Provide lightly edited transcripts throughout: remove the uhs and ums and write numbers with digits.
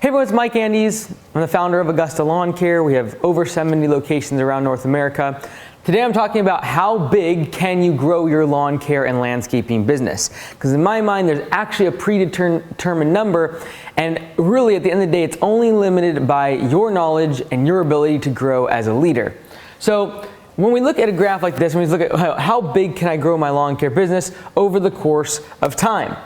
Hey everyone, it's Mike Andes. I'm the founder of Augusta Lawn Care. We have over 70 locations around North America. Today I'm talking about how big can you grow your lawn care and landscaping business. Because in my mind, there's actually a predetermined number, and really at the end of the day, it's only limited by your knowledge and your ability to grow as a leader. So when we look at a graph like this, when we look at how big can I grow my lawn care business over the course of time,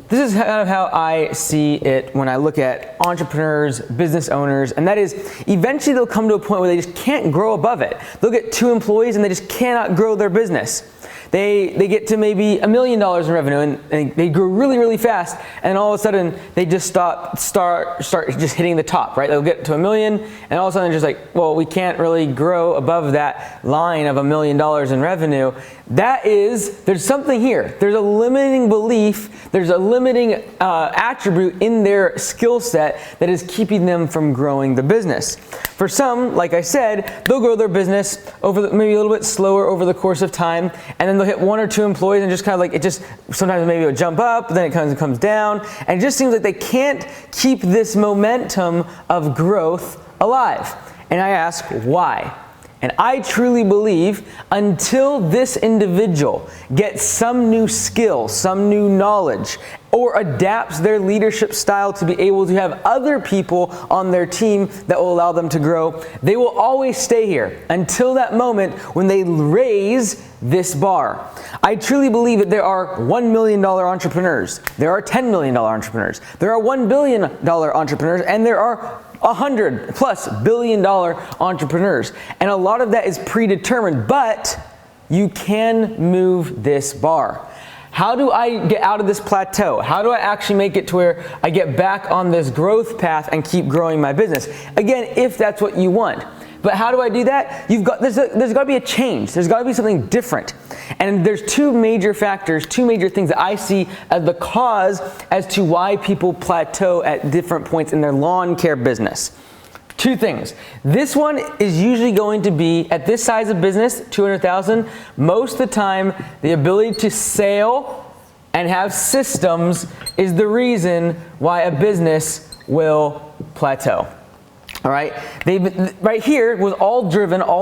this is kind of how I see it when I look at entrepreneurs, business owners, and that is eventually they'll come to a point where they just can't grow above it. They'll get 2 employees and they just cannot grow their business. They get to maybe $1 million in revenue and they grow really, really fast, and all of a sudden they just start just hitting the top, right? They'll get to $1 million and all of a sudden they're just like, well, we can't really grow above that line of $1 million in revenue. That is, there's something here. There's a limiting belief, there's a limiting attribute in their skill set that is keeping them from growing the business. For some, like I said, they'll grow their business maybe a little bit slower over the course of time, and then they'll hit 1 or 2 employees and just kind of like, it just, sometimes maybe it'll jump up, then it comes down, and it just seems like they can't keep this momentum of growth alive. And I ask, why? And I truly believe until this individual gets some new skill, some new knowledge, or adapts their leadership style to be able to have other people on their team that will allow them to grow, they will always stay here until that moment when they raise this bar. I truly believe that there are $1 million entrepreneurs, there are $10 million entrepreneurs, there are $1 billion entrepreneurs, and there are $100+ billion entrepreneurs. And a lot of that is predetermined, but you can move this bar. How do I get out of this plateau? How do I actually make it to where I get back on this growth path and keep growing my business? Again, if that's what you want. But how do I do that? There's got to be a change. There's got to be something different. And there's 2 major factors, 2 major things that I see as the cause as to why people plateau at different points in their lawn care business. 2 things. This one is usually going to be, at this size of business, $200,000, most of the time, the ability to sell and have systems is the reason why a business will plateau. All right, right here was all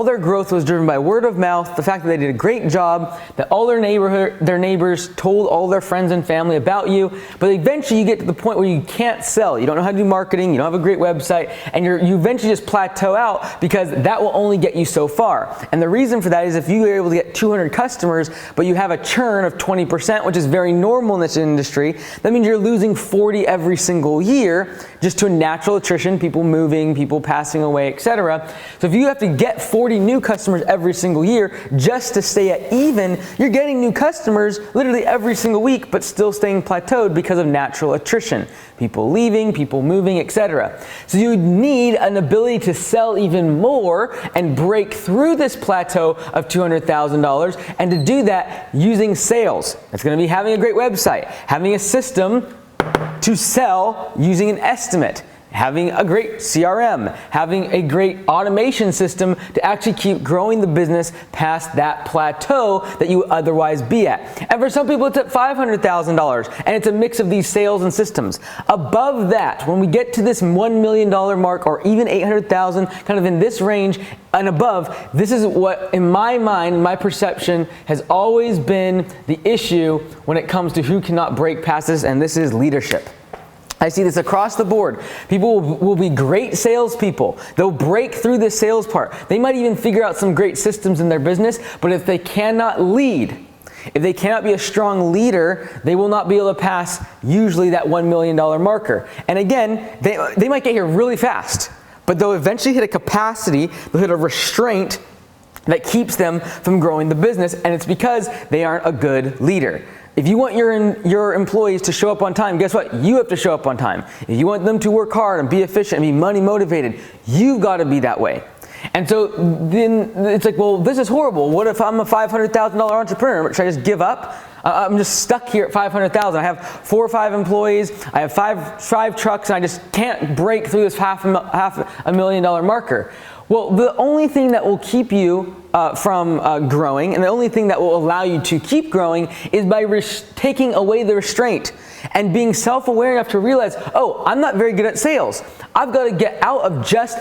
their growth was driven by word of mouth, the fact that they did a great job, that all their neighbors told all their friends and family about you, but eventually you get to the point where you can't sell, you don't know how to do marketing, you don't have a great website, and you eventually just plateau out because that will only get you so far. And the reason for that is if you are able to get 200 customers, but you have a churn of 20%, which is very normal in this industry, that means you're losing 40 every single year just to a natural attrition, people moving, people passing away, etc. So if you have to get 40 new customers every single year just to stay at even, you're getting new customers literally every single week, but still staying plateaued because of natural attrition. People leaving, people moving, etc. So you need an ability to sell even more and break through this plateau of $200,000, and to do that using sales. It's going to be having a great website, having a system to sell using an estimate, having a great CRM, having a great automation system to actually keep growing the business past that plateau that you would otherwise be at. And for some people, it's at $500,000, and it's a mix of these sales and systems. Above that, when we get to this $1 million mark, or even $800,000, kind of in this range and above, this is what, in my mind, my perception, has always been the issue when it comes to who cannot break past this, and this is leadership. I see this across the board. People will be great salespeople. They'll break through the sales part. They might even figure out some great systems in their business, but if they cannot lead, if they cannot be a strong leader, they will not be able to pass usually that $1 million marker. And again, they might get here really fast, but they'll eventually hit a capacity, they'll hit a restraint that keeps them from growing the business, and it's because they aren't a good leader. If you want your employees to show up on time, guess what? You have to show up on time. If you want them to work hard and be efficient and be money motivated, you've got to be that way. And so then it's like, well, this is horrible. What if I'm a $500,000 entrepreneur? Should I just give up? I'm just stuck here at $500,000. I have 4 or 5 employees. I have five trucks, and I just can't break through this half a million dollar marker. Well, the only thing that will keep you from growing, and the only thing that will allow you to keep growing, is by taking away the restraint. and being self-aware enough to realize, oh, I'm not very good at sales. I've got to get out of just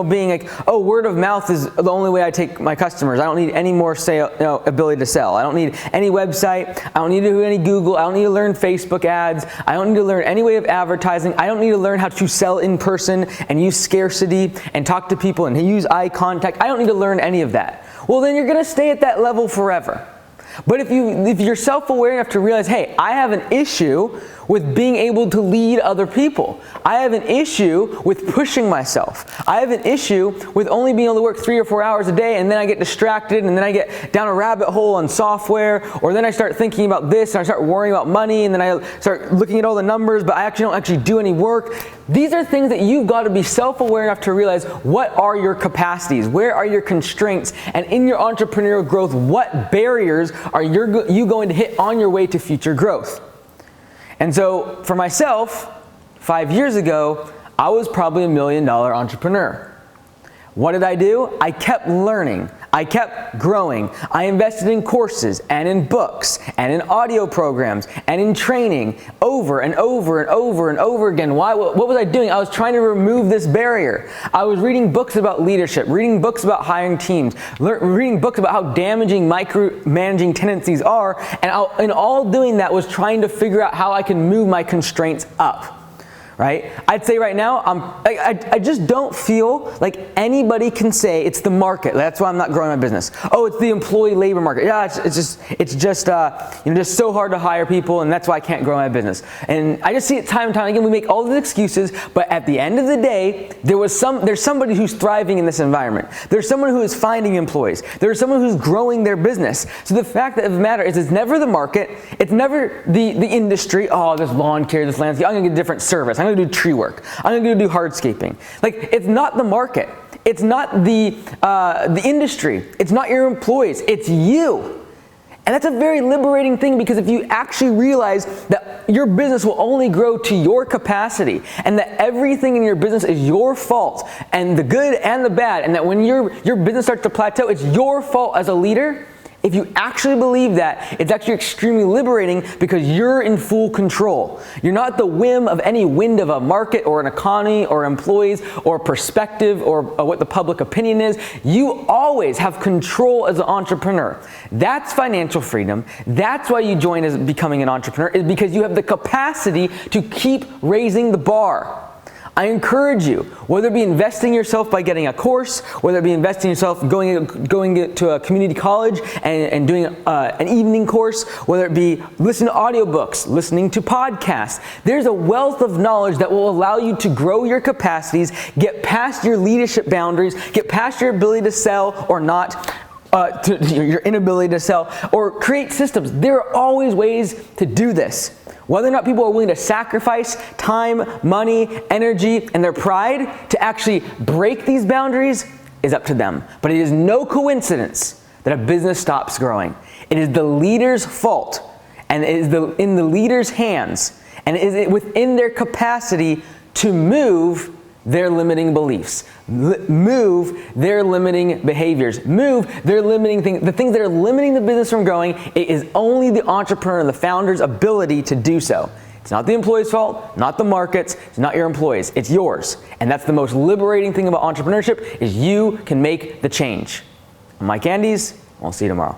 being like, oh, word of mouth is the only way I take my customers. I don't need any more ability to sell. I don't need any website. I don't need to do any Google. I don't need to learn Facebook ads. I don't need to learn any way of advertising. I don't need to learn how to sell in person and use scarcity and talk to people and use eye contact. I don't need to learn any of that. Well, then you're going to stay at that level forever. But if you're self-aware enough to realize, hey, I have an issue with being able to lead other people. I have an issue with pushing myself. I have an issue with only being able to work 3 or 4 hours a day, and then I get distracted, and then I get down a rabbit hole on software, or then I start thinking about this, and I start worrying about money, and then I start looking at all the numbers, but I don't do any work. These are things that you've got to be self-aware enough to realize, what are your capacities? Where are your constraints? And in your entrepreneurial growth, what barriers are you going to hit on your way to future growth? And so for myself, 5 years ago, I was probably $1 million entrepreneur. What did I do? I kept learning. I kept growing. I invested in courses and in books and in audio programs and in training over and over and over and over again. What was I doing? I was trying to remove this barrier. I was reading books about leadership, reading books about hiring teams, reading books about how damaging micromanaging tendencies are, and in all doing that was trying to figure out how I can move my constraints up. Right? I'd say right now, I just don't feel like anybody can say it's the market. That's why I'm not growing my business. Oh, it's the employee labor market. Yeah, it's just so hard to hire people, and that's why I can't grow my business. And I just see it time and time again. We make all these excuses, but at the end of the day, there's somebody who's thriving in this environment. There's someone who is finding employees. There's someone who's growing their business. So the fact of the matter is, it's never the market. It's never the industry. Oh, this lawn care, this landscape. I'm gonna get a different service. I'm gonna do tree work. I'm gonna do hardscaping. Like, it's not the market. It's not the industry. It's not your employees. It's you. And that's a very liberating thing, because if you actually realize that your business will only grow to your capacity, and that everything in your business is your fault, and the good and the bad, and that when your business starts to plateau, it's your fault as a leader. If you actually believe that, it's actually extremely liberating, because you're in full control. You're not the whim of any wind of a market or an economy or employees or perspective or what the public opinion is. You always have control as an entrepreneur. That's financial freedom. That's why you join as becoming an entrepreneur, is because you have the capacity to keep raising the bar. I encourage you, whether it be investing in yourself by getting a course, whether it be investing in yourself going to a community college and doing an evening course, whether it be listening to audiobooks, listening to podcasts, there's a wealth of knowledge that will allow you to grow your capacities, get past your leadership boundaries, get past your ability to sell or not, to your inability to sell, or create systems. There are always ways to do this. Whether or not people are willing to sacrifice time, money, energy, and their pride to actually break these boundaries is up to them. But it is no coincidence that a business stops growing. It is the leader's fault, and it is in the leader's hands, and it is within their capacity to move their limiting beliefs, move their limiting behaviors, move their limiting things, the things that are limiting the business from growing. It is only the entrepreneur and the founder's ability to do so. It's not the employee's fault, not the market's, it's not your employees, it's yours. And that's the most liberating thing about entrepreneurship, is you can make the change. I'm Mike Andes, I'll see you tomorrow.